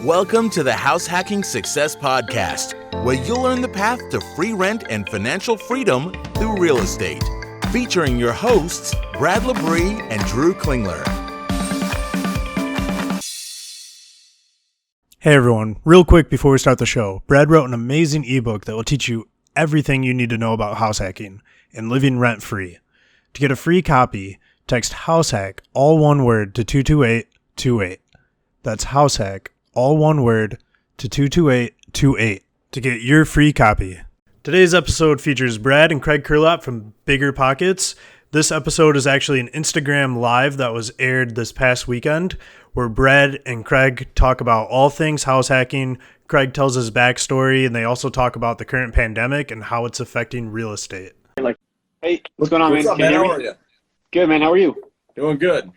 Welcome to the House Hacking Success Podcast, where you'll learn the path to free rent and financial freedom through real estate. Featuring your hosts, Brad Labrie and Drew Klingler. Hey everyone, real quick before we start the show, Brad wrote an amazing ebook that will teach you everything you need to know about house hacking and living rent-free. To get a free copy, text HouseHack, all one word, to 22828. That's HouseHack, all one word, to 22828 to get your free copy. Today's episode features Brad and Craig Kurlop from Bigger Pockets. This episode is actually an Instagram Live that was aired this past weekend, where Brad and Craig talk about all things house hacking. Craig tells his backstory, and they also talk about the current pandemic and how it's affecting real estate. Hey, what's going on, man? What's up, man? How are you? Good, man. How are you? Doing good.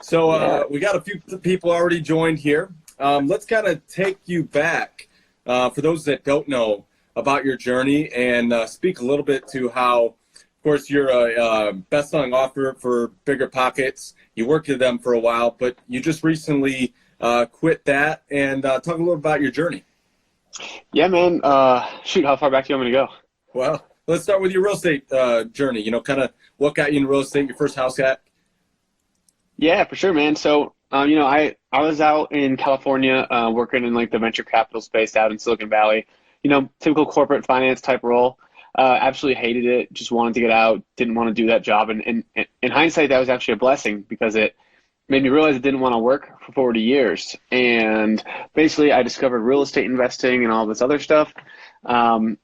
So we got a few people already joined here. Let's kind of take you back, for those that don't know about your journey, and speak a little bit to how, of course, you're a best-selling author for Bigger Pockets. You worked with them for a while, but you just recently quit that, and talk a little about your journey. Yeah, man. Shoot, how far back do you want me to go? Well, let's start with your real estate journey. You know, kind of what got you into real estate, your first house hack. Yeah, for sure, man. So, I was out in California working in like the venture capital space out in Silicon Valley. Typical corporate finance type role. Absolutely hated it. Just wanted to get out. Didn't want to do that job. And in hindsight, that was actually a blessing because it made me realize I didn't want to work for 40 years. And basically, I discovered real estate investing and all this other stuff. I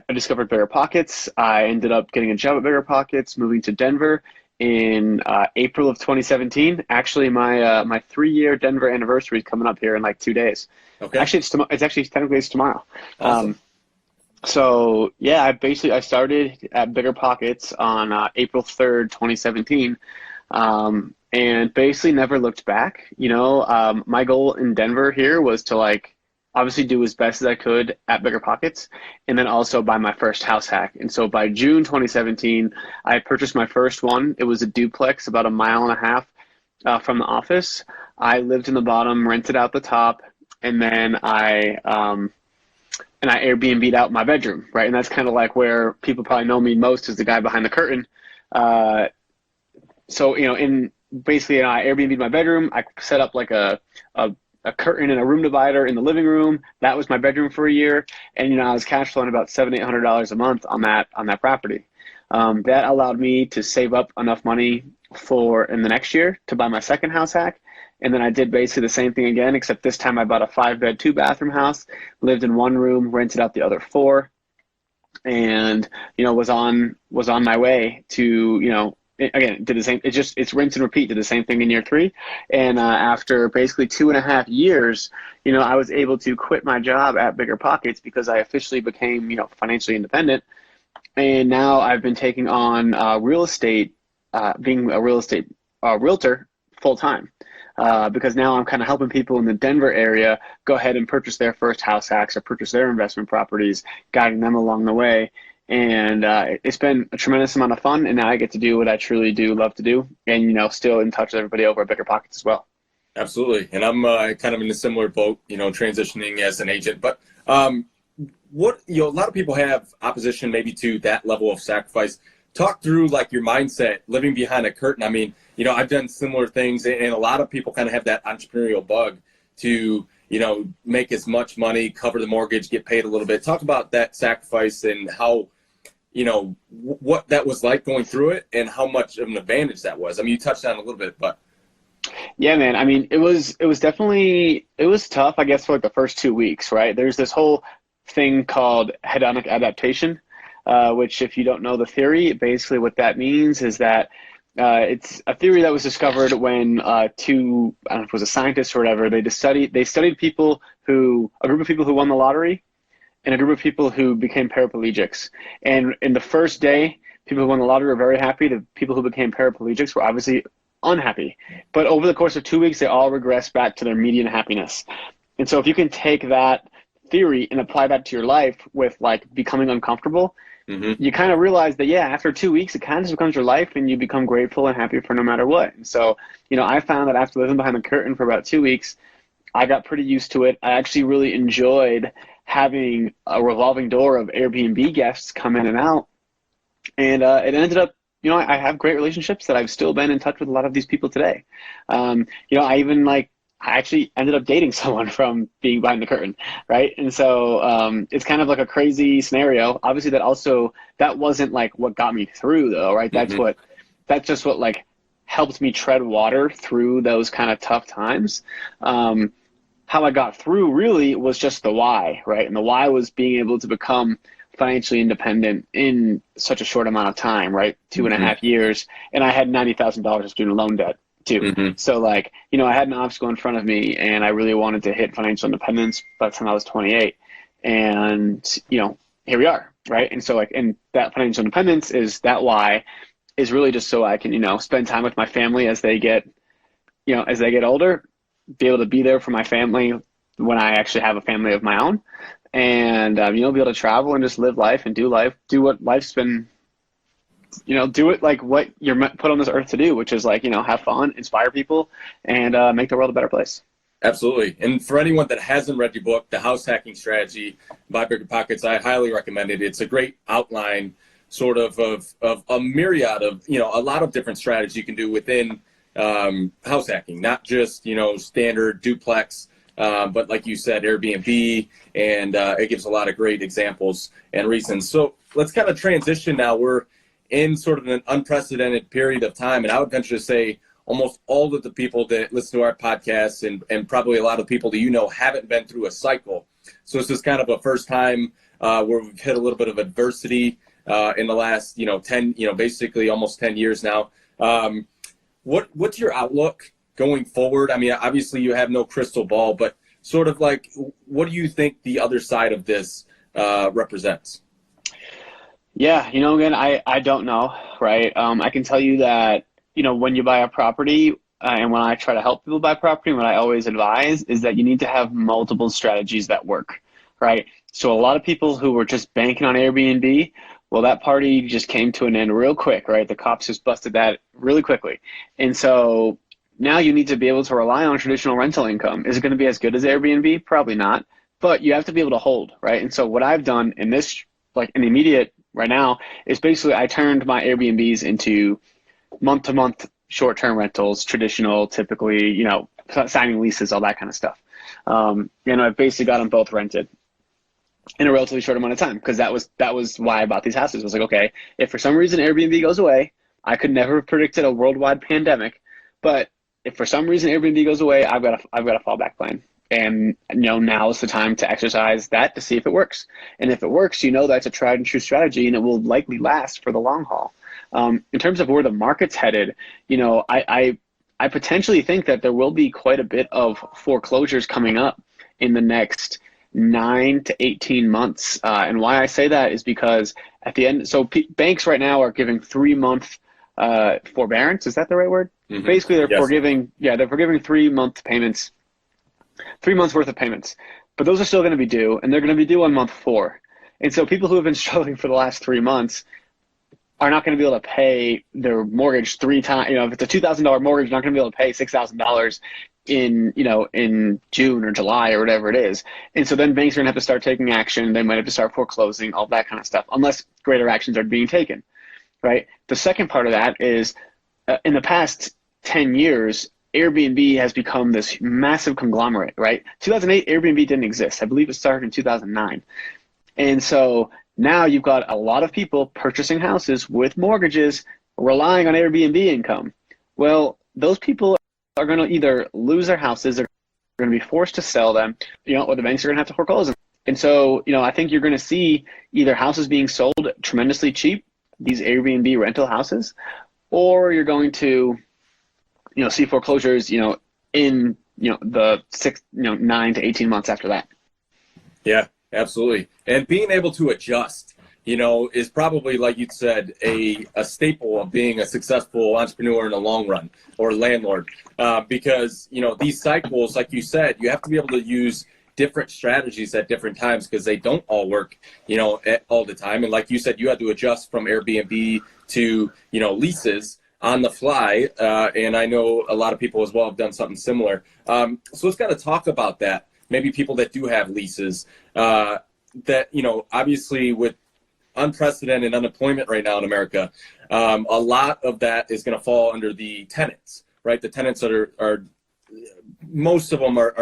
discovered Bigger Pockets. I ended up getting a job at Bigger Pockets, moving to Denver in April of 2017. Actually, my 3-year Denver anniversary is coming up here in like 2 days. Okay. Actually, it's tomorrow. Awesome. I started at Bigger Pockets on April 3rd, 2017, and basically never looked back. My goal in Denver here was to obviously do as best as I could at Bigger Pockets, and then also buy my first house hack. And so by June 2017, I purchased my first one. It was a duplex about 1.5 miles from the office. I lived in the bottom, rented out the top, and then I Airbnb'd out my bedroom, right? And that's kind of like where people probably know me most as the guy behind the curtain. I Airbnb'd my bedroom. I set up like a curtain and a room divider in the living room. That was my bedroom for a year. And, I was cash flowing about $700-800 a month on that property. That allowed me to save up enough money in the next year to buy my second house hack. And then I did basically the same thing again, except this time I bought a 5-bed, 2-bathroom house, lived in one room, rented out the other 4, and, was on my way to, again, did the same. It's rinse and repeat. Did the same thing in year 3, and after basically 2.5 years, I was able to quit my job at Bigger Pockets because I officially became, financially independent, and now I've been taking on real estate, being a real estate realtor full time, because now I'm kind of helping people in the Denver area go ahead and purchase their first house hacks or purchase their investment properties, guiding them along the way. And it's been a tremendous amount of fun, and now I get to do what I truly do love to do, and still in touch with everybody over at Bigger Pockets as well. Absolutely, and I'm kind of in a similar boat, transitioning as an agent. But a lot of people have opposition maybe to that level of sacrifice. Talk through your mindset, living behind a curtain. I mean, I've done similar things, and a lot of people kind of have that entrepreneurial bug to make as much money, cover the mortgage, get paid a little bit. Talk about that sacrifice and how. What that was like going through it and how much of an advantage that was. I mean, you touched on it a little bit, but. Yeah, man. I mean, it was tough, I guess, for the first 2 weeks, right? There's this whole thing called hedonic adaptation, which if you don't know the theory, basically what that means is that it's a theory that was discovered when I don't know if it was a scientist or whatever, they studied a group of people who won the lottery and a group of people who became paraplegics. And in the first day, people who won the lottery were very happy. The people who became paraplegics were obviously unhappy. But over the course of 2 weeks, they all regressed back to their median happiness. And so if you can take that theory and apply that to your life with becoming uncomfortable, you kind of realize that, yeah, after 2 weeks, it kind of just becomes your life and you become grateful and happy for no matter what. And so, I found that after living behind the curtain for about 2 weeks, I got pretty used to it. I actually really enjoyed having a revolving door of Airbnb guests come in and out. And it ended up, I have great relationships that I've still been in touch with a lot of these people today. I actually ended up dating someone from being behind the curtain, right? And so it's kind of like a crazy scenario. Obviously, that wasn't like what got me through, though, right? That's just what like helped me tread water through those kind of tough times. How I got through really was just the why, right? And the why was being able to become financially independent in such a short amount of time, right? 2.5 years, and I had $90,000 of student loan debt too. So I had an obstacle in front of me, and I really wanted to hit financial independence by the time I was 28. And, here we are, right? And so and that financial independence is that why is really just so I can, spend time with my family as they get older, be able to be there for my family when I actually have a family of my own, and, be able to travel and just live life and do what life's been, do it like what you're put on this earth to do, which is have fun, inspire people, and make the world a better place. Absolutely. And for anyone that hasn't read your book, The House Hacking Strategy by Bigger Pockets, I highly recommend it. It's a great outline sort of a myriad of, a lot of different strategies you can do within house hacking, not just, standard duplex, but like you said, Airbnb, and it gives a lot of great examples and reasons. So let's kind of transition now. We're in sort of an unprecedented period of time, and I would venture to say almost all of the people that listen to our podcasts and probably a lot of people that haven't been through a cycle. So this is kind of a first time where we've hit a little bit of adversity in the last, 10, basically almost 10 years now. What's your outlook going forward? I mean, obviously you have no crystal ball, but sort of like, what do you think the other side of this represents? Yeah, again, I don't know, right? I can tell you that, when you buy a property, and when I try to help people buy property, what I always advise is that you need to have multiple strategies that work, right? So a lot of people who were just banking on Airbnb, well, that party just came to an end real quick, right? The cops just busted that really quickly. And so now you need to be able to rely on traditional rental income. Is it going to be as good as Airbnb? Probably not, but you have to be able to hold, right? And so what I've done in this, like in the immediate right now, is basically I turned my Airbnbs into month-to-month short-term rentals, traditional, typically, signing leases, all that kind of stuff. I've basically got them both rented in a relatively short amount of time, because that was why I bought these houses. It was like, okay, if for some reason Airbnb goes away, I could never have predicted a worldwide pandemic, but if for some reason Airbnb goes away, I've got a fallback plan. And now is the time to exercise that to see if it works. And if it works, that's a tried and true strategy, and it will likely last for the long haul. In terms of where the market's headed, I potentially think that there will be quite a bit of foreclosures coming up in the next 9 to 18 months. And why I say that is because at the end, so banks right now are giving 3-month forbearance. Is that the right word? Mm-hmm. Basically, they're forgiving 3-month payments, 3 months worth of payments, but those are still going to be due, and they're going to be due on month 4. And so people who have been struggling for the last 3 months are not going to be able to pay their mortgage 3 times. If it's a $2,000 mortgage, you're not going to be able to pay $6,000 in June or July or whatever it is. And so then banks are going to have to start taking action. They might have to start foreclosing, all that kind of stuff, unless greater actions are being taken, right? The second part of that is in the past 10 years, Airbnb has become this massive conglomerate, right? 2008, Airbnb didn't exist. I believe it started in 2009. And so now you've got a lot of people purchasing houses with mortgages, relying on Airbnb income. Well, those people are going to either lose their houses, they're going to be forced to sell them, or the banks are going to have to foreclose them. And so, I think you're going to see either houses being sold tremendously cheap, these Airbnb rental houses, or you're going to see foreclosures, in, the 9 to 18 months after that. Yeah, absolutely. And being able to adjust, is probably, like you said, a staple of being a successful entrepreneur in the long run, or landlord, because, these cycles, like you said, you have to be able to use different strategies at different times because they don't all work, all the time. And like you said, you had to adjust from Airbnb to, leases on the fly. And I know a lot of people as well have done something similar. So let's kind of talk about that. Maybe people that do have leases that, obviously with unprecedented unemployment right now in America, a lot of that is going to fall under the tenants, right? The tenants are most of them are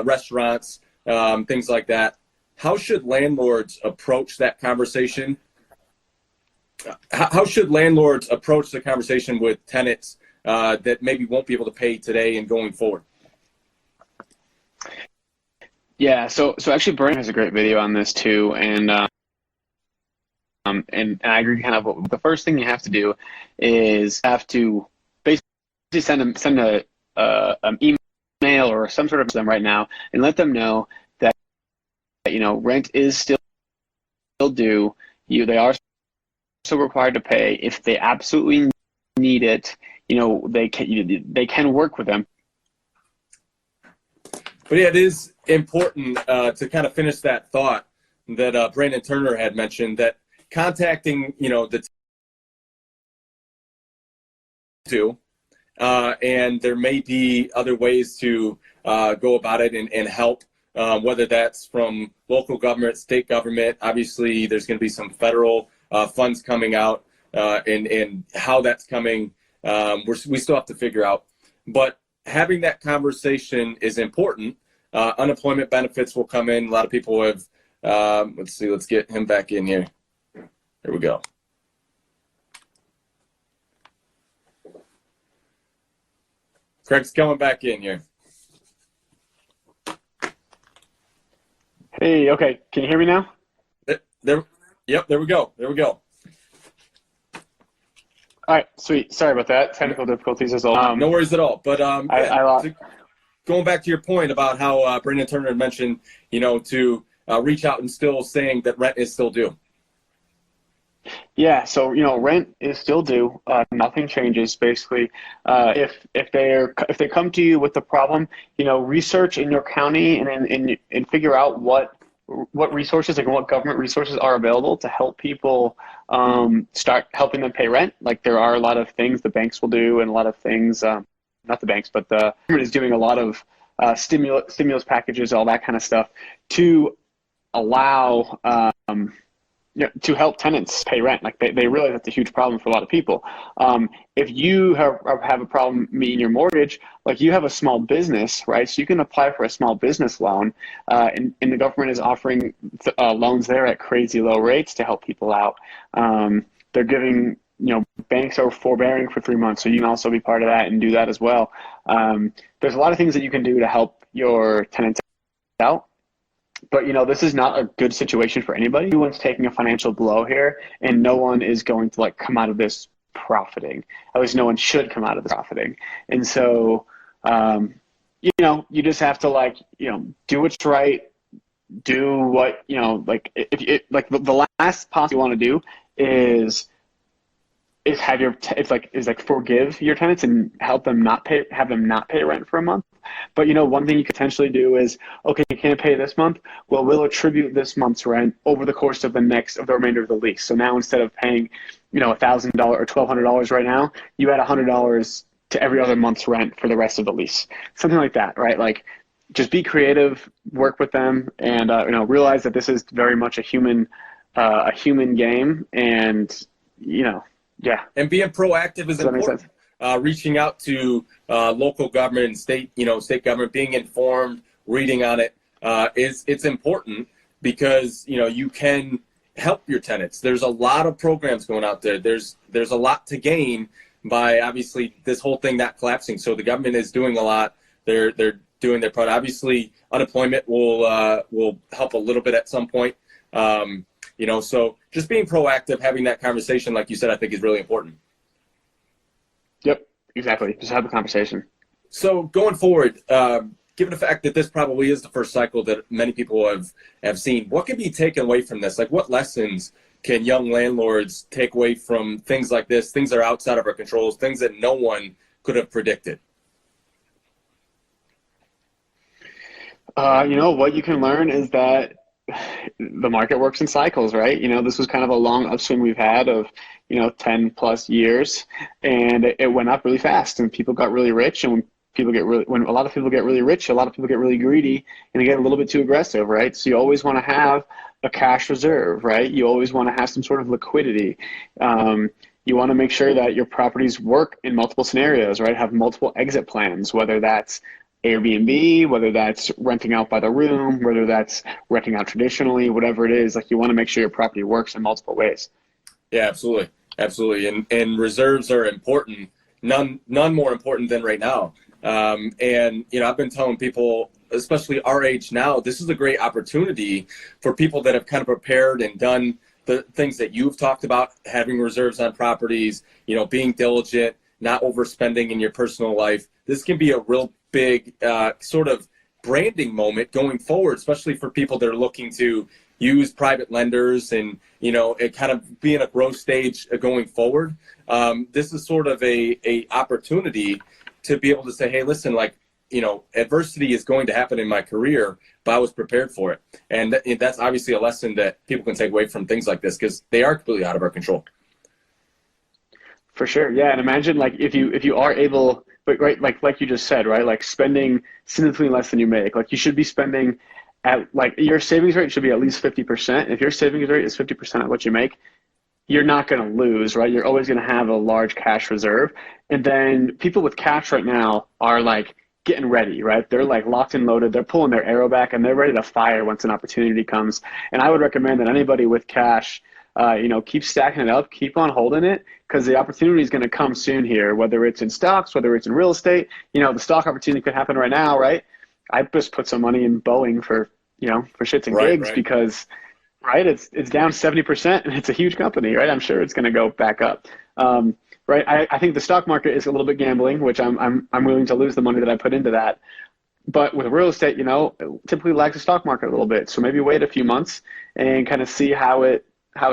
restaurants, things like that. How should landlords approach that conversation? How should landlords approach the conversation with tenants that maybe won't be able to pay today and going forward? Yeah, so actually Brian has a great video on this too, and I agree. Kind of the first thing you have to do is have to basically send an email or some sort of them right now and let them know that rent is still due. They are still required to pay. If they absolutely need it, they can work with them. But yeah, it is important to kind of finish that thought that Brandon Turner had mentioned, that contacting, the two, and there may be other ways to go about it and help, whether that's from local government, state government. Obviously, there's going to be some federal funds coming out, and how that's coming, we still have to figure out. But having that conversation is important. Unemployment benefits will come in. A lot of people have, let's get him back in here. There we go. Craig's coming back in here. Hey, okay. Can you hear me now? Yep, there we go. All right, sweet. Sorry about that. Technical difficulties as well. No worries at all. But going back to your point about how Brandon Turner had mentioned, to reach out and still saying that rent is still due. Yeah, so rent is still due. Nothing changes basically. If they come to you with the problem, research in your county and figure out what resources, like what government resources are available to help people start helping them pay rent. Like there are a lot of things the banks will do, and a lot of things, not the banks, but the government is doing a lot of stimulus packages, all that kind of stuff to allow to help tenants pay rent. Like they realize that's a huge problem for a lot of people. If you have a problem meeting your mortgage, like you have a small business, right? So you can apply for a small business loan, and the government is offering loans there at crazy low rates to help people out. They're giving, banks are forbearing for 3 months, so you can also be part of that and do that as well. There's a lot of things that you can do to help your tenants out. But, this is not a good situation for anybody. Everyone's taking a financial blow here, and no one is going to come out of this profiting. At least no one should come out of this profiting. And so, you just have to do what's right, do what, the last possible you want to do is forgive your tenants and have them not pay rent for a month. But one thing you could potentially do is, okay, you can't pay this month. Well, we'll attribute this month's rent over the course of the remainder of the lease. So now instead of paying, $1,000 or $1,200 right now, you add $100 to every other month's rent for the rest of the lease. Something like that, right? Like, just be creative, work with them, and realize that this is very much a human game, and yeah. And being proactive is important. Reaching out to local government and state government, being informed, reading on it, it's important because you can help your tenants. There's a lot of programs going out there. There's a lot to gain by obviously this whole thing not collapsing. So the government is doing a lot. They're doing their part. Obviously, unemployment will help a little bit at some point. So just being proactive, having that conversation, like you said, I think is really important. Yep, exactly. Just have a conversation. So going forward, given the fact that this probably is the first cycle that many people have seen, what can be taken away from this? Like, what lessons can young landlords take away from things like this, things that are outside of our controls, things that no one could have predicted? What you can learn is that the market works in cycles, right? This was kind of a long upswing we've had of, 10 plus years, and it went up really fast and people got really rich. And when a lot of people get really rich, a lot of people get really greedy and they get a little bit too aggressive, right? So you always want to have a cash reserve, right? You always want to have some sort of liquidity. You want to make sure that your properties work in multiple scenarios, right? Have multiple exit plans, whether that's Airbnb, whether that's renting out by the room, whether that's renting out traditionally, whatever it is. Like, you want to make sure your property works in multiple ways. Yeah, absolutely. Absolutely. And reserves are important. None more important than right now. I've been telling people, especially our age now, this is a great opportunity for people that have kind of prepared and done the things that you've talked about, having reserves on properties, being diligent, not overspending in your personal life. This can be a real big sort of branding moment going forward, especially for people that are looking to use private lenders and, it kind of be in a growth stage going forward. This is sort of a opportunity to be able to say, hey, listen, adversity is going to happen in my career, but I was prepared for it. And that's obviously a lesson that people can take away from things like this, because they are completely out of our control. For sure. Yeah. And imagine if you are able, but right, like you just said, right? Like, spending significantly less than you make. Like, you should be spending at, your savings rate should be at least 50%. If your savings rate is 50% of what you make, you're not going to lose, right? You're always going to have a large cash reserve. And then people with cash right now are getting ready, right? They're locked and loaded. They're pulling their arrow back and they're ready to fire once an opportunity comes. And I would recommend that anybody with cash, keep stacking it up, keep on holding it, because the opportunity is going to come soon here, whether it's in stocks, whether it's in real estate. The stock opportunity could happen right now, right? I just put some money in Boeing for shits and gigs, because, right, it's down 70% and it's a huge company, right? I'm sure it's going to go back up. Right. I think the stock market is a little bit gambling, which I'm willing to lose the money that I put into that. But with real estate, it typically lags the stock market a little bit. So maybe wait a few months and kind of see how it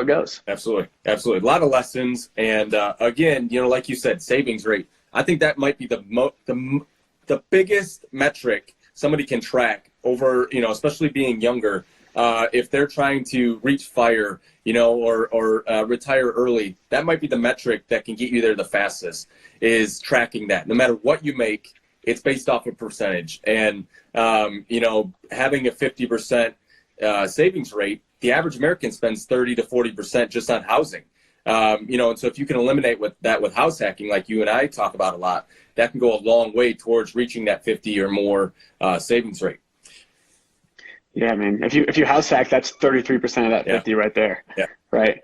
goes. Absolutely. Absolutely. A lot of lessons. And again, like you said, savings rate. I think that might be the biggest metric somebody can track over, especially being younger. If they're trying to reach fire, or retire early, that might be the metric that can get you there the fastest, is tracking that. No matter what you make, it's based off a percentage. And, having a 50% savings rate, the average American spends 30 to 40% just on housing. And so if you can eliminate with house hacking, like you and I talk about a lot, that can go a long way towards reaching that 50 or more savings rate. Yeah, man. If you house hack, that's 33% of that 50 right there. Yeah. Right.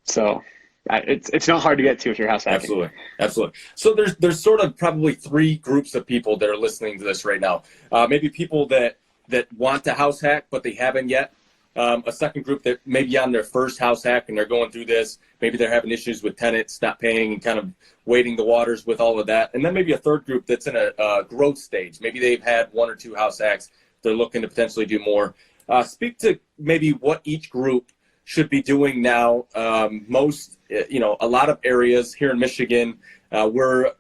So it's not hard to get to if you're house hacking. Absolutely. So there's sort of probably three groups of people that are listening to this right now. Maybe people that want to house hack, but they haven't yet. A second group that may be on their first house hack and they're going through this. Maybe they're having issues with tenants not paying and kind of wading the waters with all of that. And then maybe a third group that's in a growth stage. Maybe they've had one or two house hacks. They're looking to potentially do more. Speak to maybe what each group should be doing now. A lot of areas here in Michigan, we're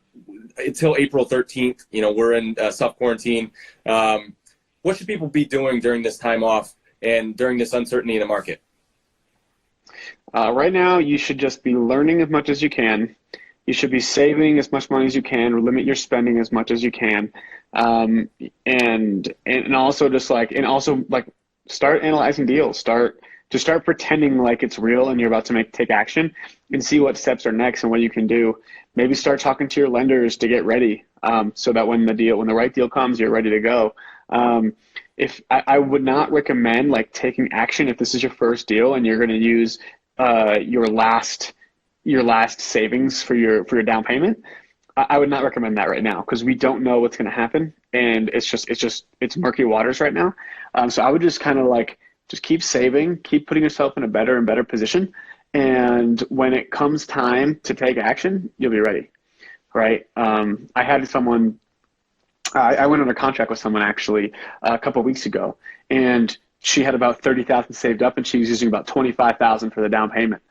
until April 13th, we're in self-quarantine. What should people be doing during this time off and during this uncertainty in the market? Right now, you should just be learning as much as you can. You should be saving as much money as you can, or limit your spending as much as you can. And also start analyzing deals. Start pretending like it's real and you're about to take action, and see what steps are next and what you can do. Maybe start talking to your lenders to get ready, so that when the right deal comes, you're ready to go. If I would not recommend taking action if this is your first deal and you're going to use your last savings for your down payment. I would not recommend that right now, because we don't know what's going to happen, and it's murky waters right now. So I would just kind of just keep saving, keep putting yourself in a better and better position, and when it comes time to take action, you'll be ready, right? I had someone. I went under contract with someone actually a couple of weeks ago, and she had about $30,000 saved up, and she was using about $25,000 for the down payment.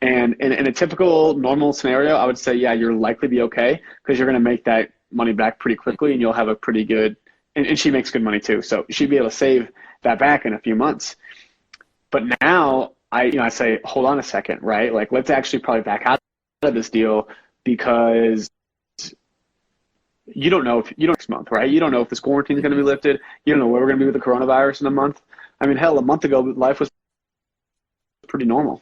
And in a typical normal scenario, I would say, yeah, you're likely to be okay, because you're going to make that money back pretty quickly and you'll have a pretty good and she makes good money too. So she'd be able to save that back in a few months. But now I say, hold on a second, right? Like, let's actually probably back out of this deal, because you don't know next month, right? You don't know if this quarantine is going to be lifted. You don't know where we're going to be with the coronavirus in a month. I mean, hell, a month ago, life was pretty normal,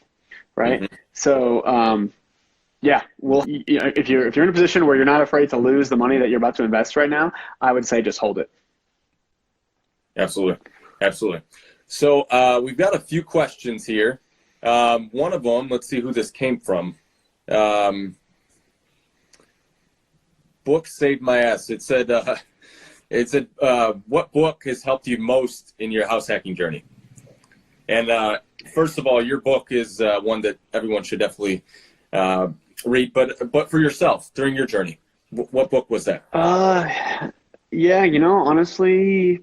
right? Mm-hmm. So, yeah, well, if you're in a position where you're not afraid to lose the money that you're about to invest right now, I would say just hold it. Absolutely. So we've got a few questions here. One of them, let's see who this came from. Book saved my ass. It said, what book has helped you most in your house hacking journey? And first of all, your book is one that everyone should definitely read. But for yourself, during your journey, what book was that? Yeah, honestly,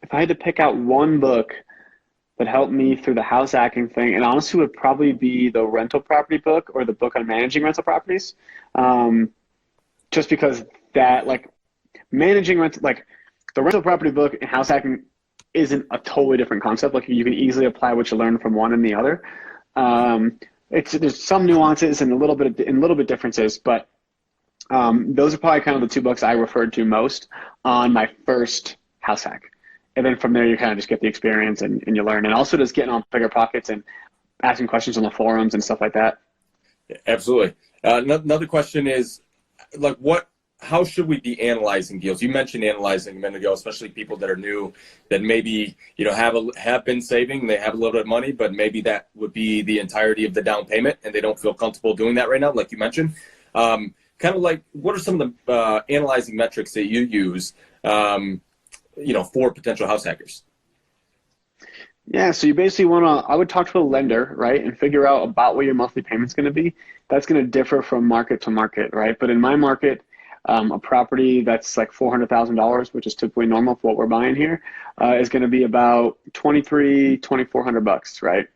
if I had to pick out one book that helped me through the house hacking thing, and honestly would probably be the rental property book, or the book on managing rental properties. Just because that, like, managing rent, like the rental property book and house hacking isn't a totally different concept. Like, you can easily apply what you learn from one and the other. There's some nuances and a little bit differences, but those are probably kind of the two books I referred to most on my first house hack. And then from there, you kind of just get the experience and you learn. And also just getting on bigger pockets and asking questions on the forums and stuff like that. Absolutely. Another question is, like, how should we be analyzing deals? You mentioned analyzing a minute ago, especially people that are new, that maybe, have been saving, they have a little bit of money, but maybe that would be the entirety of the down payment and they don't feel comfortable doing that right now, like you mentioned. Kind of like, what are some of the analyzing metrics that you use, for potential house hackers? Yeah, so you basically I would talk to a lender, right, and figure out about what your monthly payment's going to be. That's going to differ from market to market, right? But in my market, a property that's like $400,000, which is typically normal for what we're buying here, is going to be about $2,400, right?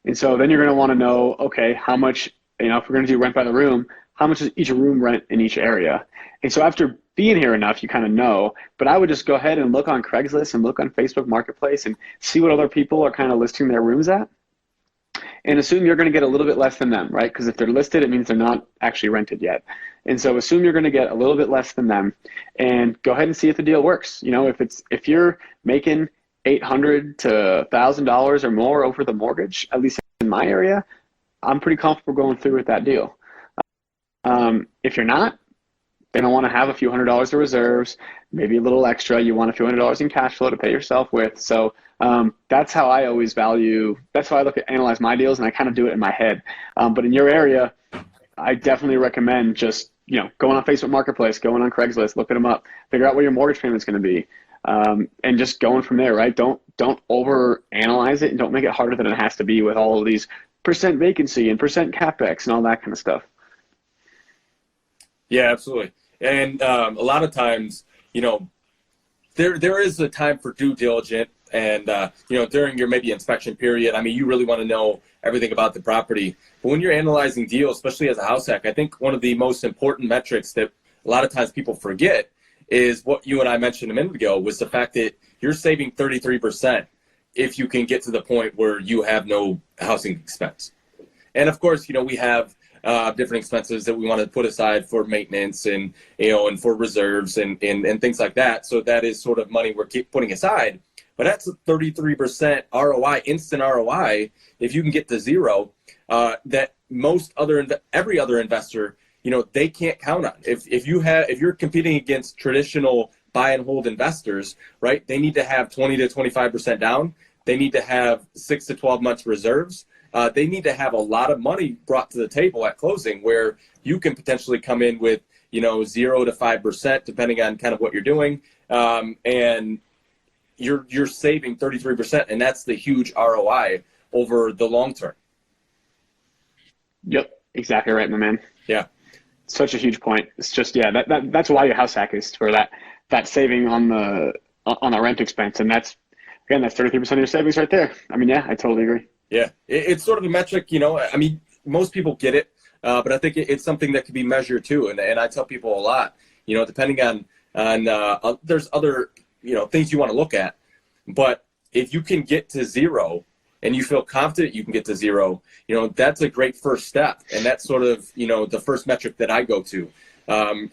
And so then you're going to want to know, okay, how much, if we're going to do rent by the room, how much is each room rent in each area? And so after being here enough, you kind of know, but I would just go ahead and look on Craigslist and look on Facebook Marketplace and see what other people are kind of listing their rooms at, and assume you're going to get a little bit less than them, right? Because if they're listed, it means they're not actually rented yet. And so assume you're going to get a little bit less than them, and go ahead and see if the deal works. If you're making $800 to $1,000 or more over the mortgage, at least in my area, I'm pretty comfortable going through with that deal. If you're not, then I want to have a few $100s of reserves, maybe a little extra. You want a few $100s in cash flow to pay yourself with. So that's how I always that's how I analyze my deals, and I kind of do it in my head. But in your area, I definitely recommend just, going on Facebook Marketplace, going on Craigslist, looking them up, figure out what your mortgage payment's going to be, and just going from there, right? Don't over analyze it, and don't make it harder than it has to be with all of these percent vacancy and percent capex and all that kind of stuff. Yeah, absolutely. And a lot of times, there is a time for due diligence, and during your maybe inspection period, I mean, you really want to know everything about the property. But when you're analyzing deals, especially as a house hack, I think one of the most important metrics that a lot of times people forget is what you and I mentioned a minute ago, was the fact that you're saving 33% if you can get to the point where you have no housing expense. And of course, we have different expenses that we want to put aside for maintenance and for reserves and things like that. So that is sort of money we're putting aside. But that's a 33% ROI, instant ROI, if you can get to zero, that every other investor, they can't count on. If you're competing against traditional buy and hold investors, right? They need to have 20 to 25% down. They need to have 6 to 12 months reserves. They need to have a lot of money brought to the table at closing, where you can potentially come in with, 0 to 5%, depending on kind of what you're doing. And you're saving 33%, and that's the huge ROI over the long term. Yep, exactly right, my man. Yeah. Such a huge point. It's just, that's why your house hack is for that saving on the rent expense. And that's 33% of your savings right there. I mean, yeah, I totally agree. Yeah, it's sort of a metric, I mean, most people get it, but I think it's something that can be measured too. And I tell people a lot, depending on and there's other, things you want to look at. But if you can get to zero and you feel confident you can get to zero, that's a great first step. And that's sort of, the first metric that I go to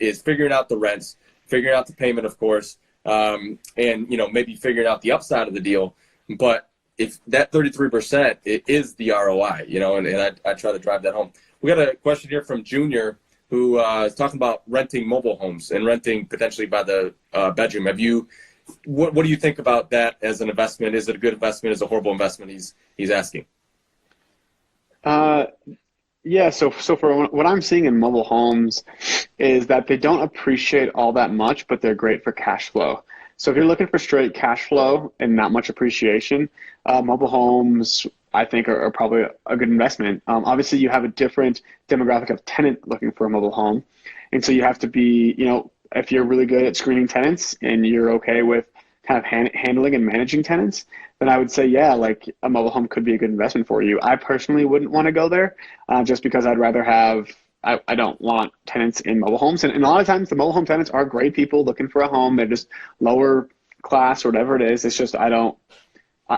is figuring out the rents, figuring out the payment, of course, and, maybe figuring out the upside of the deal. But if that 33%, it is the ROI, and I try to drive that home. We got a question here from Junior, who is talking about renting mobile homes and renting potentially by the bedroom. What do you think about that as an investment? Is it a good investment? Is it a horrible investment? He's asking. Yeah. So for what I'm seeing in mobile homes is that they don't appreciate all that much, but they're great for cash flow. So if you're looking for straight cash flow and not much appreciation, mobile homes, I think, are probably a good investment. Obviously, you have a different demographic of tenant looking for a mobile home. And so you have to be, if you're really good at screening tenants and you're okay with kind of handling and managing tenants, then I would say, yeah, like a mobile home could be a good investment for you. I personally wouldn't want to go there just because I'd rather have, I don't want tenants in mobile homes. And a lot of times the mobile home tenants are great people looking for a home. They're just lower class or whatever it is. It's just,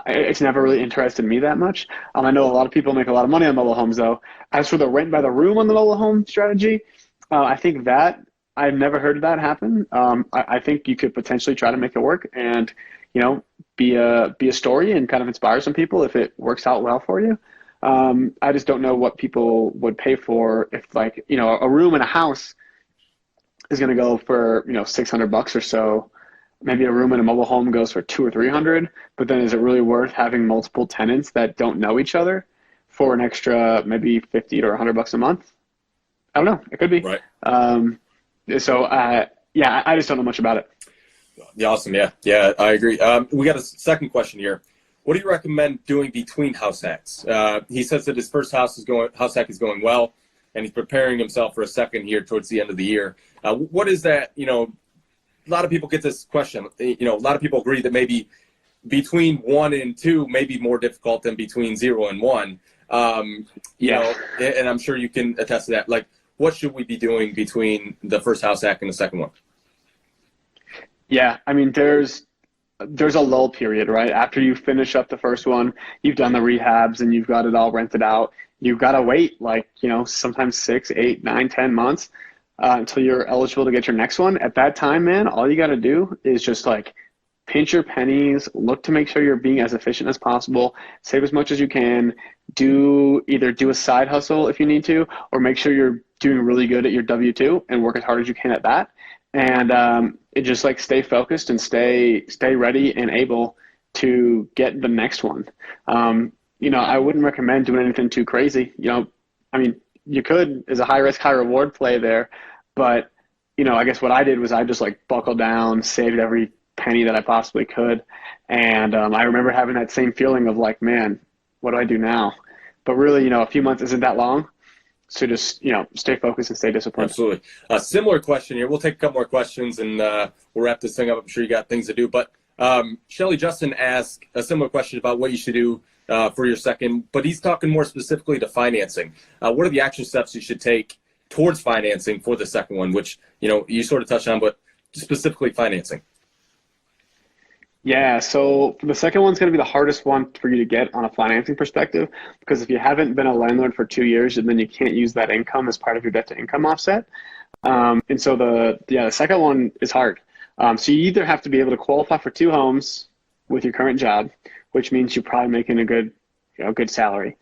it's never really interested me that much. I know a lot of people make a lot of money on mobile homes though. As for the rent by the room on the mobile home strategy, I think that I've never heard of that happen. I think you could potentially try to make it work and, be a story and kind of inspire some people if it works out well for you. I just don't know what people would pay for if a room in a house is going to go for, $600 or so. Maybe a room in a mobile home goes for $200 or $300, but then is it really worth having multiple tenants that don't know each other for an extra maybe $50 or $100 a month? I don't know. It could be. Right. I just don't know much about it. Yeah, awesome. Yeah, I agree. We got a second question here. What do you recommend doing between house hacks? He says that his first house hack is going well, and he's preparing himself for a second here towards the end of the year. What is that? A lot of people get this question. A lot of people agree that maybe between 1 and 2 may be more difficult than between 0 and 1. And I'm sure you can attest to that. Like, what should we be doing between the first house hack and the second one? Yeah, I mean, there's a lull period, right? After you finish up the first one, you've done the rehabs and you've got it all rented out. You've got to wait sometimes 6, 8, 9, 10 months until you're eligible to get your next one. At that time, man, all you got to do is just pinch your pennies, look to make sure you're being as efficient as possible, save as much as you can, do a side hustle if you need to, or make sure you're doing really good at your W-2 and work as hard as you can at that. And it just stay focused and stay ready and able to get the next one. I wouldn't recommend doing anything too crazy. You could, as a high risk, high reward play there, but I guess what I did was I just buckled down, saved every penny that I possibly could. And I remember having that same feeling of man, what do I do now? But really, a few months isn't that long. So just, stay focused and stay disciplined. Absolutely. A similar question here. We'll take a couple more questions and we'll wrap this thing up. I'm sure you got things to do. But Shelly Justin asked a similar question about what you should do for your second, but he's talking more specifically to financing. What are the action steps you should take towards financing for the second one, which, you sort of touched on, but specifically financing? Yeah, so the second one's going to be the hardest one for you to get on a financing perspective, because if you haven't been a landlord for 2 years, then you can't use that income as part of your debt to income offset. And so the second one is hard. So you either have to be able to qualify for 2 homes with your current job, which means you're probably making a good salary.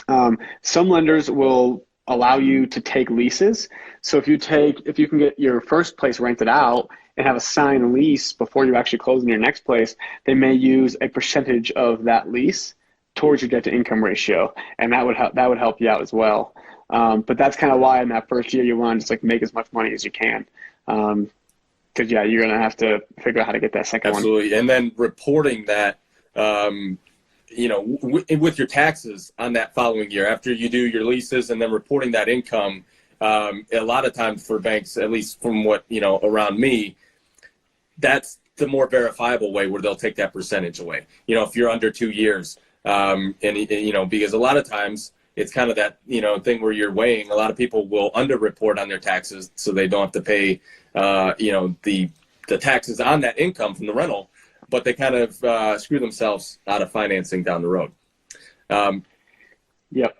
Some lenders will allow you to take leases. So if you can get your first place rented out and have a signed lease before you actually close in your next place, they may use a percentage of that lease towards your debt to income ratio, and that would help you out as well. But that's kind of why in that first year you want to just make as much money as you can, because you're gonna have to figure out how to get that second one. Absolutely, and then reporting that. With your taxes on that following year, after you do your leases and then reporting that income, a lot of times for banks, at least from what, around me, that's the more verifiable way where they'll take that percentage away. If you're under 2 years, because a lot of times, it's kind of that, thing where you're weighing. A lot of people will underreport on their taxes so they don't have to pay, the taxes on that income from the rental, but they kind of screw themselves out of financing down the road. Yep.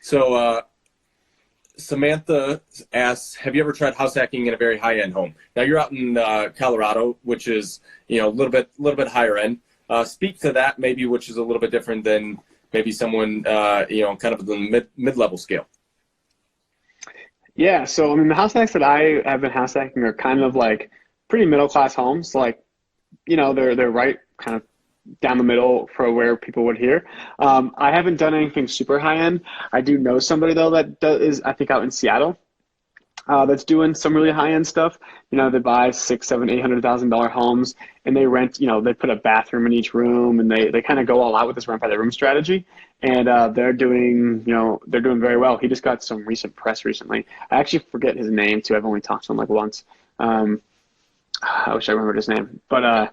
So Samantha asks, have you ever tried house hacking in a very high-end home? Now you're out in Colorado, which is, a little bit higher end. Speak to that maybe, which is a little bit different than maybe someone, kind of the mid-level scale. Yeah. So, I mean, the house hacks that I have been house hacking are kind of like pretty middle-class homes. Like, they're right kind of down the middle for where people would hear. I haven't done anything super high-end. I do know somebody, though, that is, I think, out in Seattle. That's doing some really high-end stuff. They buy $600,000, $700,000, $800,000 homes, and they rent. They put a bathroom in each room, and they kind of go all out with this rent by the room strategy. And they're doing very well. He just got some recent press recently. I actually forget his name too. I've only talked to him like once. I wish I remembered his name, but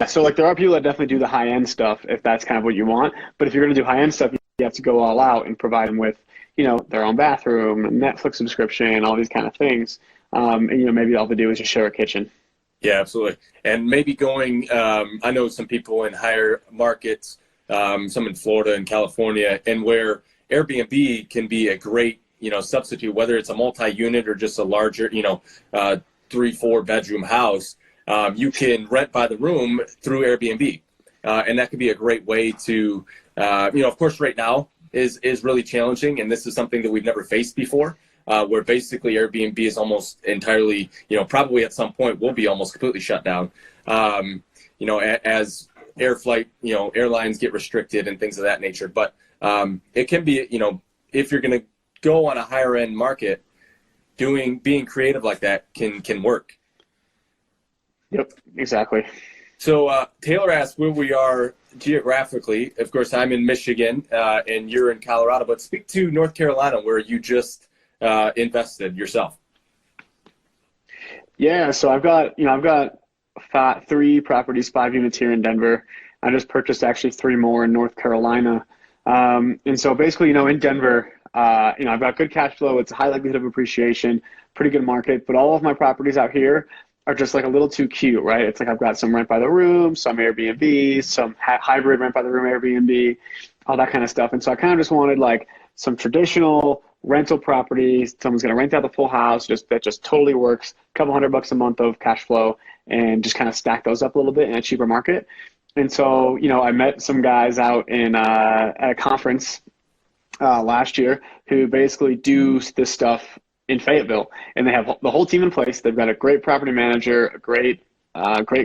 so like there are people that definitely do the high-end stuff if that's kind of what you want. But if you're going to do high-end stuff, you have to go all out and provide them with their own bathroom and Netflix subscription, all these kind of things. And maybe all they do is just share a kitchen. Yeah, absolutely. And maybe going, I know some people in higher markets, some in Florida and California, and where Airbnb can be a great, substitute, whether it's a multi-unit or just a larger, 3-4 bedroom house. You can rent by the room through Airbnb. And that could be a great way to, of course, right now is really challenging. And this is something that we've never faced before, where basically Airbnb is almost entirely, probably at some point will be almost completely shut down, as air flight, airlines get restricted and things of that nature. But it can be, if you're going to go on a higher end market, being creative like that can work. Yep, exactly. So Taylor asked where we are geographically. Of course, I'm in Michigan and you're in Colorado, but speak to North Carolina where you just invested yourself. Yeah, so I've got 3 properties, 5 units here in Denver. I just purchased actually 3 more in North Carolina. And so basically, in Denver, I've got good cash flow. It's a high likelihood of appreciation, pretty good market, but all of my properties out here are just like a little too cute, right? It's like I've got some rent by the room, some Airbnb, some hybrid rent by the room Airbnb, all that kind of stuff. And so I kind of just wanted like some traditional rental properties. Someone's going to rent out the full house, that just totally works. A couple $100 a month of cash flow, and just kind of stack those up a little bit in a cheaper market. And so, I met some guys out in at a conference last year who basically do this stuff in Fayetteville, and they have the whole team in place. They've got a great property manager, a great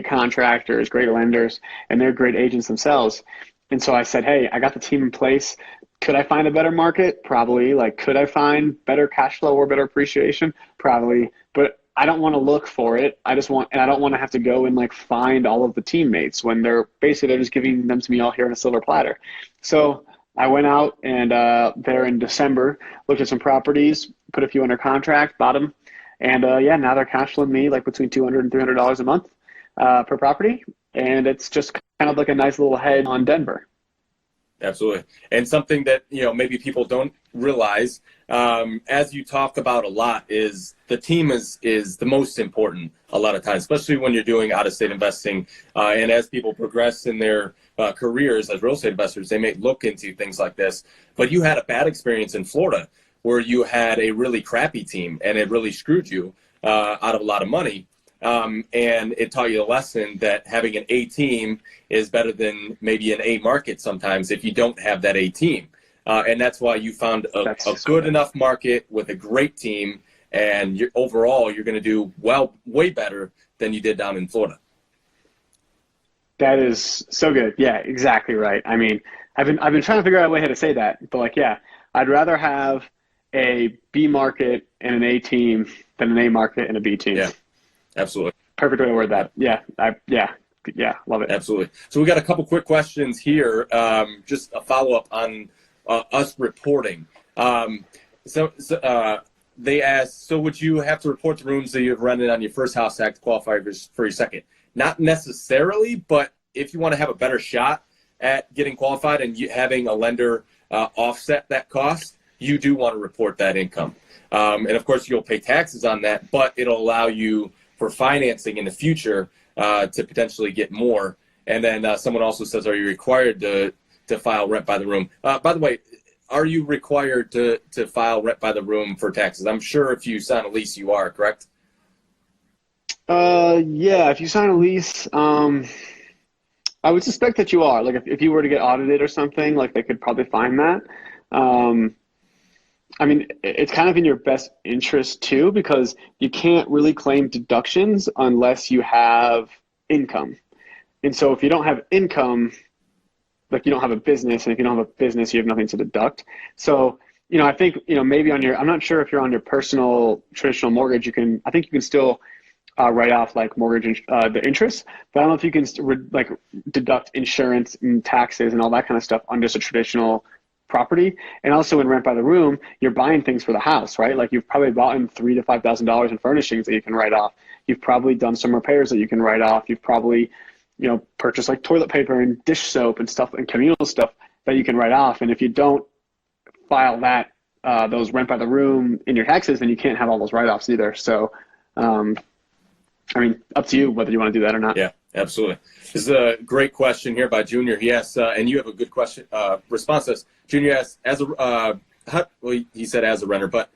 contractors, great lenders, and they're great agents themselves. And so I said, hey, I got the team in place. Could I find a better market? Probably. Like, could I find better cash flow or better appreciation? Probably. But I don't want to look for it. I don't want to have to go and like find all of the teammates when they're just giving them to me all here on a silver platter. So I went out and there in December, looked at some properties, put a few under contract, bought them. And now they're cash flowing me like between $200 and $300 a month per property. And it's just kind of like a nice little head on Denver. Absolutely. And something that, maybe people don't realize, as you talk about a lot, is the team is the most important a lot of times, especially when you're doing out-of-state investing. And as people progress in their careers as real estate investors, they may look into things like this. But you had a bad experience in Florida where you had a really crappy team and it really screwed you out of a lot of money. And it taught you a lesson that having an A team is better than maybe an A market sometimes if you don't have that A team. And that's why you found a good enough market with a great team, and overall you're going to do way better than you did down in Florida. That is so good. Yeah, exactly right. I mean, I've been trying to figure out a way how to say that, but I'd rather have a B market and an A team than an A market and a B team. Yeah. Absolutely. Perfect way to word that. Yeah. Love it. Absolutely. So we got a couple quick questions here. Just a follow-up on us reporting. So they asked, so would you have to report the rooms that you've rented on your first house hack to qualify for your second? Not necessarily, but if you want to have a better shot at getting qualified and having a lender offset that cost, you do want to report that income. And of course, you'll pay taxes on that, but it'll allow you for financing in the future to potentially get more. And then someone also says, are you required to file rent by the room? By the way, are you required to file rent by the room for taxes? I'm sure if you sign a lease, you are, correct? Yeah, if you sign a lease, I would suspect that you are. Like if you were to get audited or something, like they could probably find that. I mean, it's kind of in your best interest too, because you can't really claim deductions unless you have income. And so if you don't have income, like you don't have a business, and if you don't have a business, you have nothing to deduct. So, I think, maybe I'm not sure if you're on your personal traditional mortgage, I think you can still write off like mortgage, the interest, but I don't know if you can like deduct insurance and taxes and all that kind of stuff on just a traditional property. And also in rent by the room, you're buying things for the house, right? Like you've probably bought in $3,000 to $5,000 in furnishings that you can write off. You've probably done some repairs that you can write off. You've probably, purchased like toilet paper and dish soap and stuff and communal stuff that you can write off. And if you don't file that, those rent by the room in your taxes, then you can't have all those write-offs either. So, I mean, up to you whether you want to do that or not. Yeah, absolutely. This is a great question here by Junior. He asks, and you have a good question, response to this. Junior asks, he said as a renter, but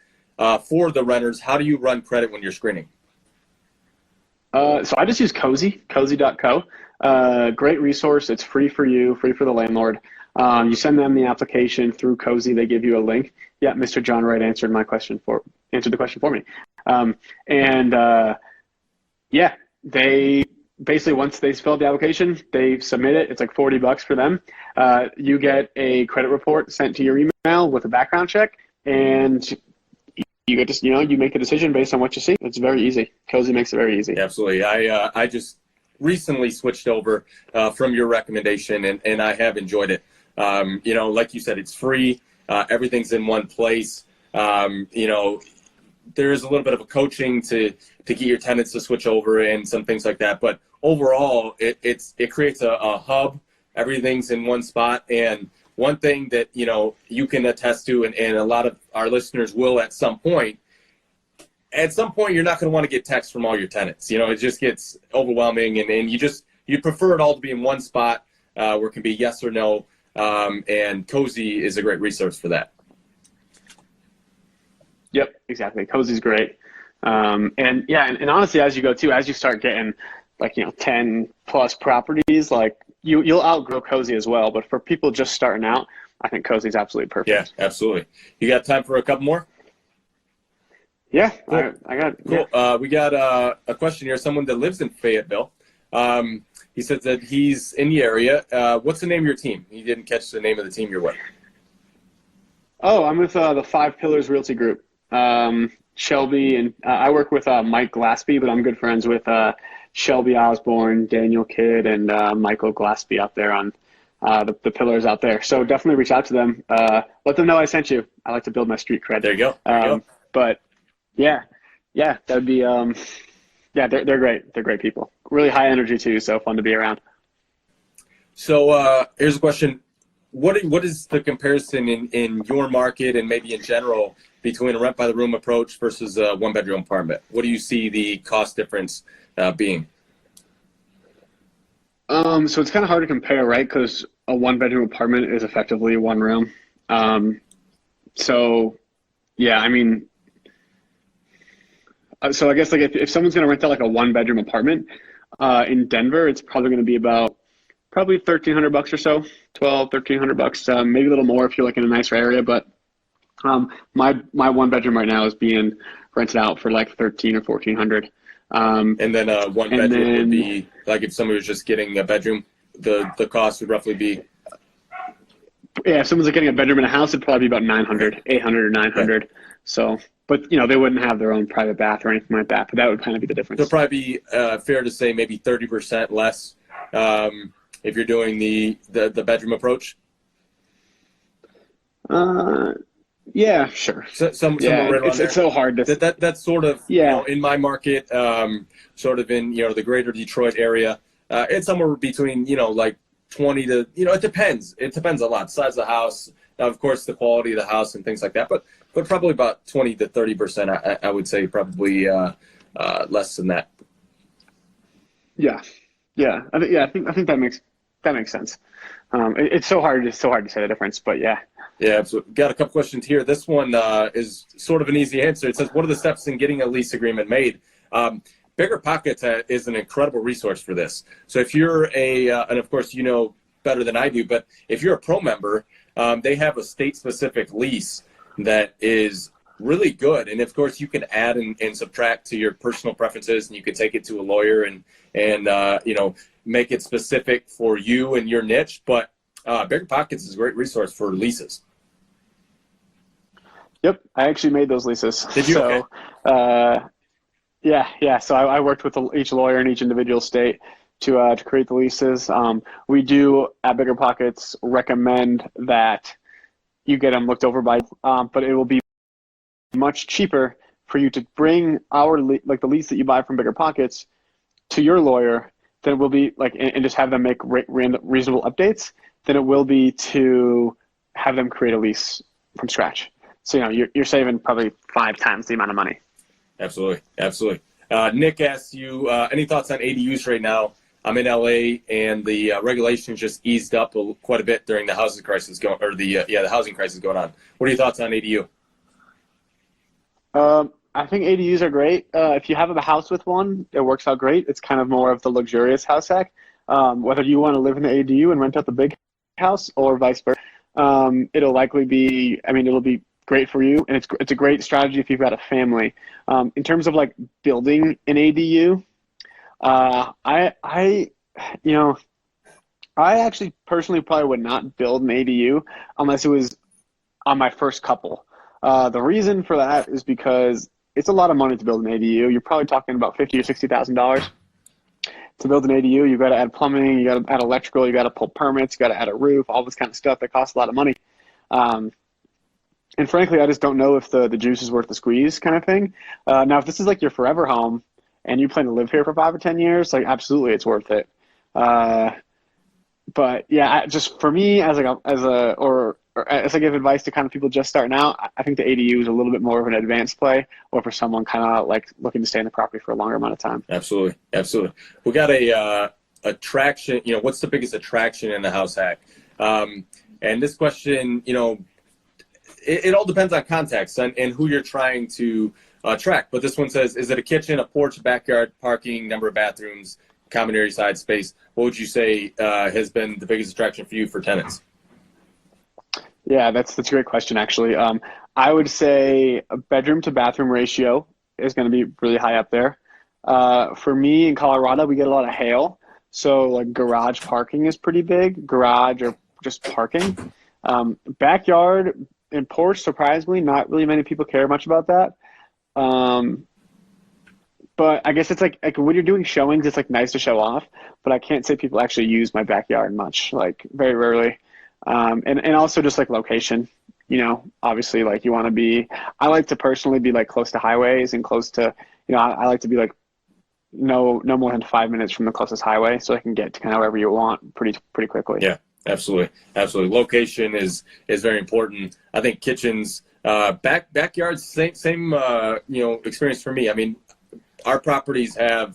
for the renters, how do you run credit when you're screening? So I just use cozy.co. Great resource. It's free for you, free for the landlord. You send them the application through Cozy. They give you a link. Yeah, Mr. John Wright answered the question for me. Yeah, they basically, once they fill out the application, they submit it. It's like $40 for them. You get a credit report sent to your email with a background check, and you get to, you make a decision based on what you see. It's very easy. Cozy makes it very easy. Absolutely. I just recently switched over from your recommendation, and I have enjoyed it. Like you said, it's free. Everything's in one place. There's a little bit of a coaching to get your tenants to switch over and some things like that. But overall, it creates a hub. Everything's in one spot. And one thing that, you can attest to, and a lot of our listeners will at some point, you're not going to want to get texts from all your tenants. It just gets overwhelming, and you prefer it all to be in one spot where it can be yes or no. And Cozy is a great resource for that. Yep, exactly. Cozy's great. And honestly, as you go too, as you start getting 10 plus properties, like you'll outgrow Cozy as well. But for people just starting out, I think Cozy's absolutely perfect. Yeah, absolutely. You got time for a couple more? Yeah, cool. I got it. Cool. Yeah. We got a question here. Someone that lives in Fayetteville. He says that he's in the area. What's the name of your team? He didn't catch the name of the team you're with. Oh, I'm with the Five Pillars Realty Group. Shelby, and I work with Mike Glaspie, but I'm good friends with Shelby Osborne, Daniel Kidd, and Michael Glaspie out there on the pillars out there. So definitely reach out to them. Let them know I sent you. I like to build my street cred. There you go. But yeah, that'd be they're great. They're great people. Really high energy too, so fun to be around. So here's a question. What is the comparison in your market and maybe in general between a rent by the room approach versus a one bedroom apartment? What do you see the cost difference being? So it's kind of hard to compare, right? Because a one bedroom apartment is effectively one room. So yeah, I mean, so I guess like if someone's going to rent out like a one bedroom apartment in Denver, it's probably going to be about $1,300 or so, $1,300, maybe a little more if you're like in a nicer area. But my one bedroom right now is being rented out for like $1,300 or $1,400. And then one bedroom would be like if somebody was just getting a bedroom, the cost would roughly be. Yeah, if someone's like getting a bedroom in a house, it'd probably be about $800 or $900. Okay. So, but they wouldn't have their own private bath or anything like that. But that would kind of be the difference. So probably be fair to say maybe 30% less if you're doing the bedroom approach. Yeah, sure. It's so hard to. That's sort of in my market, sort of in the greater Detroit area. It's somewhere between like 20 to it depends. It depends a lot. Size of the house, of course, the quality of the house and things like that, but probably about 20 to 30%, I would say, probably less than that. Yeah. I think that makes sense. It's so hard to say the difference, but yeah. Yeah, absolutely. Got a couple questions here. This one is sort of an easy answer. It says, what are the steps in getting a lease agreement made? Bigger Pockets is an incredible resource for this. So if you're and of course, you know better than I do, but if you're a pro member, they have a state-specific lease that is really good. And of course, you can add and subtract to your personal preferences, and you can take it to a lawyer and make it specific for you and your niche. But Bigger Pockets is a great resource for leases. Yep, I actually made those leases. Did you? So, okay. Yeah. So I worked with each lawyer in each individual state to create the leases. We do at Bigger Pockets recommend that you get them looked over by, but it will be much cheaper for you to bring the lease that you buy from Bigger Pockets to your lawyer than it will be and just have them make reasonable updates than it will be to have them create a lease from scratch. So you're saving probably 5 times the amount of money. Absolutely. Nick asks you, any thoughts on ADUs right now? I'm in LA, and the regulations just eased up quite a bit during the housing crisis the housing crisis going on. What are your thoughts on ADU? I think ADUs are great. If you have a house with one, it works out great. It's kind of more of the luxurious house hack. Whether you want to live in the ADU and rent out the big house or vice versa, it'll be great for you, and it's a great strategy if you've got a family. In terms of building an ADU, I actually personally probably would not build an ADU unless it was on my first couple. The reason for that is because it's a lot of money to build an ADU. You're probably talking about $50,000 or $60,000 to build an ADU. You got to add plumbing, you got to add electrical, you got to pull permits, you got to add a roof, all this kind of stuff that costs a lot of money. And frankly, I just don't know if the juice is worth the squeeze kind of thing. Now, if this is your forever home and you plan to live here for 5 or 10 years, absolutely, it's worth it. But yeah, just for me, as I give advice to kind of people just starting out, I think the ADU is a little bit more of an advanced play, or for someone kind of looking to stay in the property for a longer amount of time. Absolutely. We got a attraction. What's the biggest attraction in the house hack? And this question, it all depends on context and who you're trying to attract. But this one says, is it a kitchen, a porch, backyard, parking, number of bathrooms, common area side space? What would you say has been the biggest attraction for you for tenants? Yeah, that's a great question, actually. I would say a bedroom to bathroom ratio is going to be really high up there. For me in Colorado, we get a lot of hail. So garage parking is pretty big, garage or just parking. Backyard and porch, surprisingly, not really many people care much about that. But I guess it's when you're doing showings, it's nice to show off, but I can't say people actually use my backyard much, very rarely. And also just location, obviously you want to be, I like to personally be close to highways and close to, I like to be no more than 5 minutes from the closest highway, so I can get to kind of wherever you want pretty quickly. Yeah, absolutely. Location is very important. I think kitchens, backyards, same experience for me. I mean, our properties are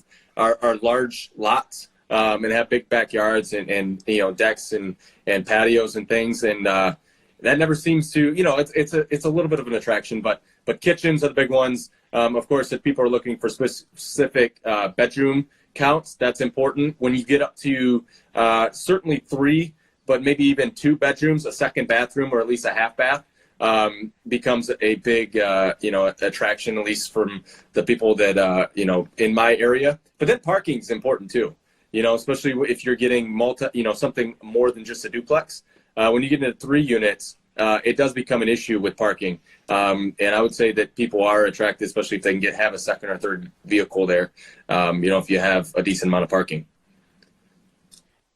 large lots. And have big backyards and decks and patios and things, and that never seems to it's a little bit of an attraction, but kitchens are the big ones. Of course, if people are looking for specific bedroom counts, that's important. When you get up to certainly 3, but maybe even 2 bedrooms, a second bathroom or at least a half bath becomes a big attraction, at least from the people that in my area. But then parking is important too. Especially if you're getting something more than just a duplex. When you get into 3 units, it does become an issue with parking. And I would say that people are attracted, especially if they can have a second or third vehicle there, if you have a decent amount of parking.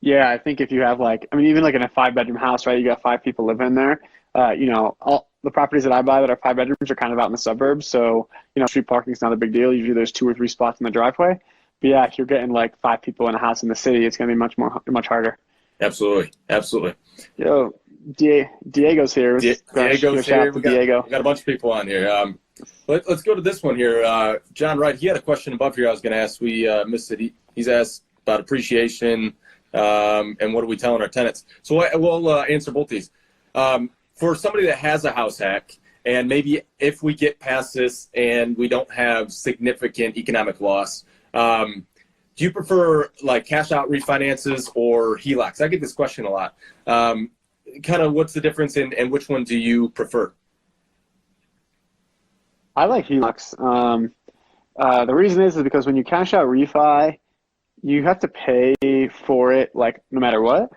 Yeah, I think if you have even in a 5-bedroom house, right, you got 5 people living in there, all the properties that I buy that are 5 bedrooms are kind of out in the suburbs. So, street parking is not a big deal. Usually there's 2 or 3 spots in the driveway. But yeah, if you're getting 5 people in a house in the city, it's going to be much harder. Absolutely. Diego's here. Diego's here. Diego. We got a bunch of people on here. Let's go to this one here. John Wright, he had a question above here I was going to ask. We missed it. He's asked about appreciation and what are we telling our tenants. So we'll answer both these. For somebody that has a house hack, and maybe if we get past this and we don't have significant economic loss, do you prefer like cash out refinances or HELOCs? I get this question a lot. Kind of what's the difference and which one do you prefer? I like HELOCs. The reason is because when you cash out refi, you have to pay for it like no matter what.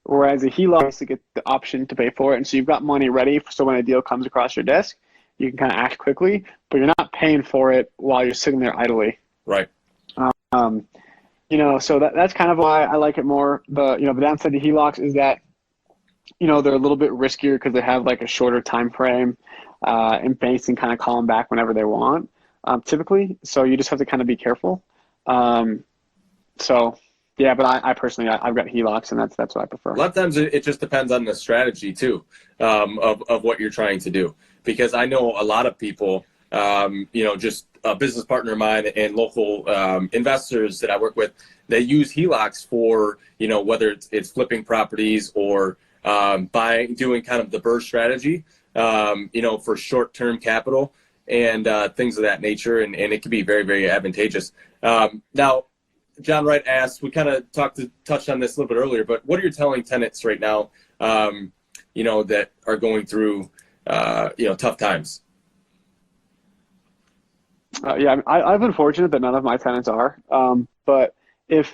Whereas a HELOC you get the option to pay for it, and so you've got money ready. So when a deal comes across your desk, you can kind of act quickly, but you're not paying for it while you're sitting there idly. Right. So that's kind of why I like it more. The downside to HELOCs is that, they're a little bit riskier because they have like a shorter time frame, and banks can kind of call them back whenever they want, typically. So you just have to kind of be careful. Yeah, but I personally, I've got HELOCs, and that's what I prefer. A lot of times it just depends on the strategy too, of what you're trying to do. Because I know a lot of people, just a business partner of mine and local investors that I work with, they use HELOCs for, whether it's flipping properties or doing kind of the BRRRR strategy, for short-term capital and things of that nature, and it can be very, very advantageous. Now, John Wright asked, we kind of touched on this a little bit earlier, but what are you telling tenants right now, that are going through, tough times? I've been fortunate that none of my tenants are. But if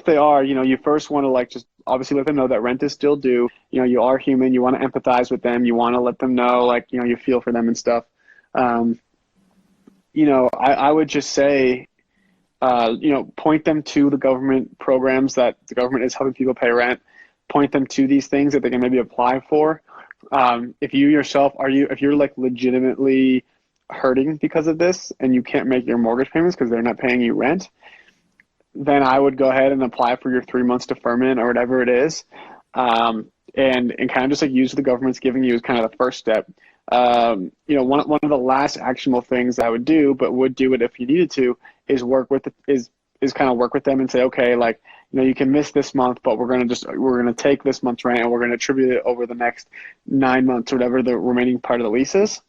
they are, you first want to just obviously let them know that rent is still due. You are human. You want to empathize with them. You want to let them know, you feel for them and stuff. I would just say, point them to the government programs that the government is helping people pay rent. Point them to these things that they can maybe apply for. If you yourself if you're legitimately hurting because of this and you can't make your mortgage payments because they're not paying you rent, then I would go ahead and apply for your 3 months deferment or whatever it is. And kind of just use what the government's giving you as kind of the first step. One of the last actionable things I would do, but would do it if you needed to, is work with them and say, okay, you can miss this month, but we're gonna take this month's rent and we're gonna attribute it over the next 9 months or whatever the remaining part of the lease is.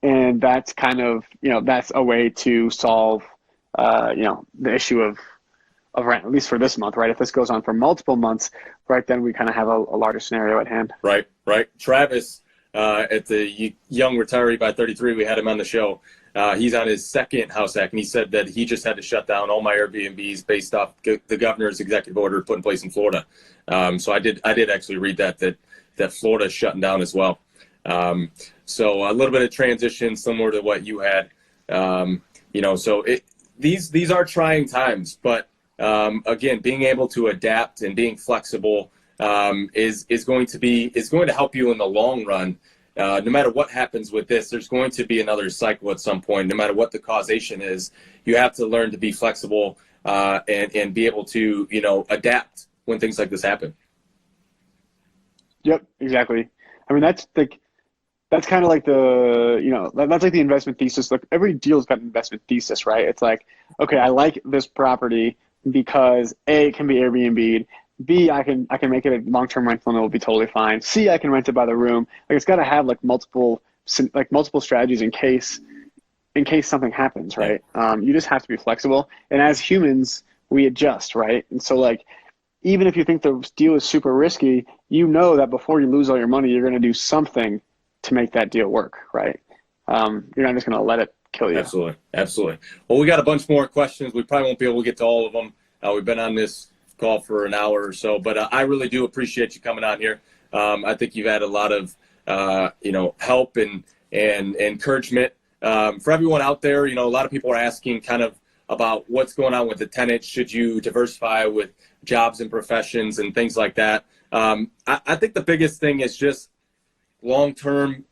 And that's kind of that's a way to solve the issue of rent, at least for this month, right? If this goes on for multiple months, right, then we kind of have a larger scenario at hand. Right. Travis, at the Young Retiree by 33, we had him on the show. He's on his second house hack, and he said that he just had to shut down all my Airbnbs based off the governor's executive order put in place in Florida. So I did actually read that Florida is shutting down as well. So a little bit of transition similar to what you had. So these are trying times, but again, being able to adapt and being flexible is going to help you in the long run. No matter what happens with this, there's going to be another cycle at some point. No matter what the causation is, you have to learn to be flexible and be able to adapt when things like this happen. Yep, exactly. I mean, that's kind of like that's like the investment thesis. Like every deal's got an investment thesis, right? It's like, okay, I like this property because A, it can be Airbnb'd. B, I can make it a long-term rental and it will be totally fine. C, I can rent it by the room. It's got to have multiple strategies in case something happens, right? You just have to be flexible. And as humans, we adjust, right? And so even if you think the deal is super risky, that before you lose all your money, you're going to do something to make that deal work, right? You're not just going to let it kill you. Absolutely. Well, we got a bunch more questions. We probably won't be able to get to all of them. We've been on this call for an hour or so, but I really do appreciate you coming on here. I think you've had a lot of help and encouragement for everyone out there. A lot of people are asking kind of about what's going on with the tenants. Should you diversify with jobs and professions and things like that? I think the biggest thing is just long-term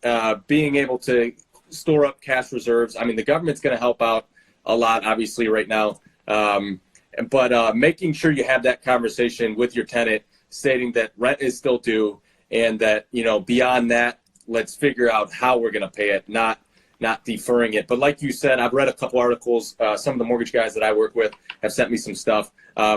being able to store up cash reserves. I mean, the government's going to help out a lot, obviously, right now. But making sure you have that conversation with your tenant stating that rent is still due and that, beyond that, let's figure out how we're going to pay it, not deferring it. But like you said, I've read a couple articles. Some of the mortgage guys that I work with have sent me some stuff.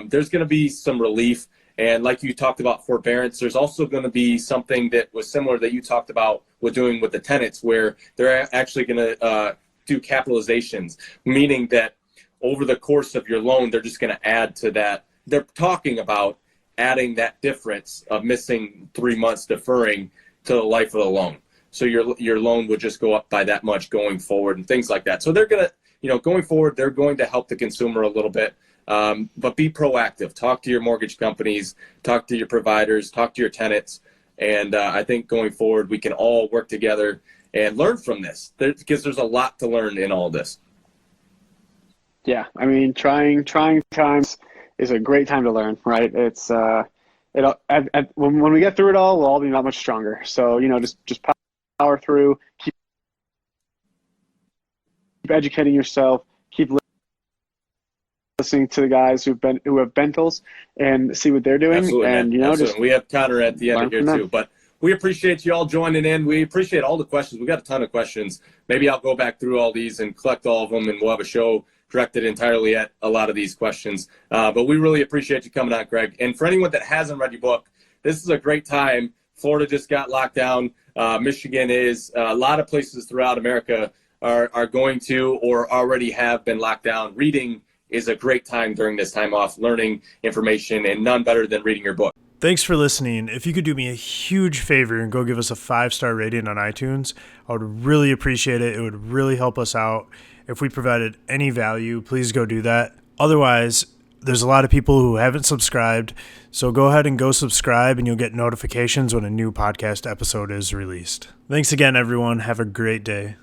There's going to be some relief. And like you talked about forbearance, there's also going to be something that was similar that you talked about with doing with the tenants, where they're actually going to do capitalizations, meaning that over the course of your loan, they're just going to add to that. They're talking about adding that difference of missing 3 months deferring to the life of the loan. So your loan would just go up by that much going forward and things like that. So they're going to, going forward, they're going to help the consumer a little bit. But be proactive. Talk to your mortgage companies, talk to your providers, talk to your tenants. And I think going forward, we can all work together and learn from this, because there's a lot to learn in all this. Yeah, I mean, trying times is a great time to learn, right? It's when we get through it all, we'll all be that much stronger. So just power through, keep educating yourself, keep listening to the guys who have bentals and see what they're doing. Absolutely, and Absolutely. just we have Connor at the end of here too. But we appreciate you all joining in. We appreciate all the questions. We got a ton of questions. Maybe I'll go back through all these and collect all of them, and we'll have a show directed entirely at a lot of these questions. But we really appreciate you coming on, Greg. And for anyone that hasn't read your book, this is a great time. Florida just got locked down. Michigan is. A lot of places throughout America are going to or already have been locked down. Reading is a great time during this time off, learning information, and none better than reading your book. Thanks for listening. If you could do me a huge favor and go give us a 5-star rating on iTunes, I would really appreciate it. It would really help us out. If we provided any value, please go do that. Otherwise, there's a lot of people who haven't subscribed, so go ahead and go subscribe and you'll get notifications when a new podcast episode is released. Thanks again, everyone. Have a great day.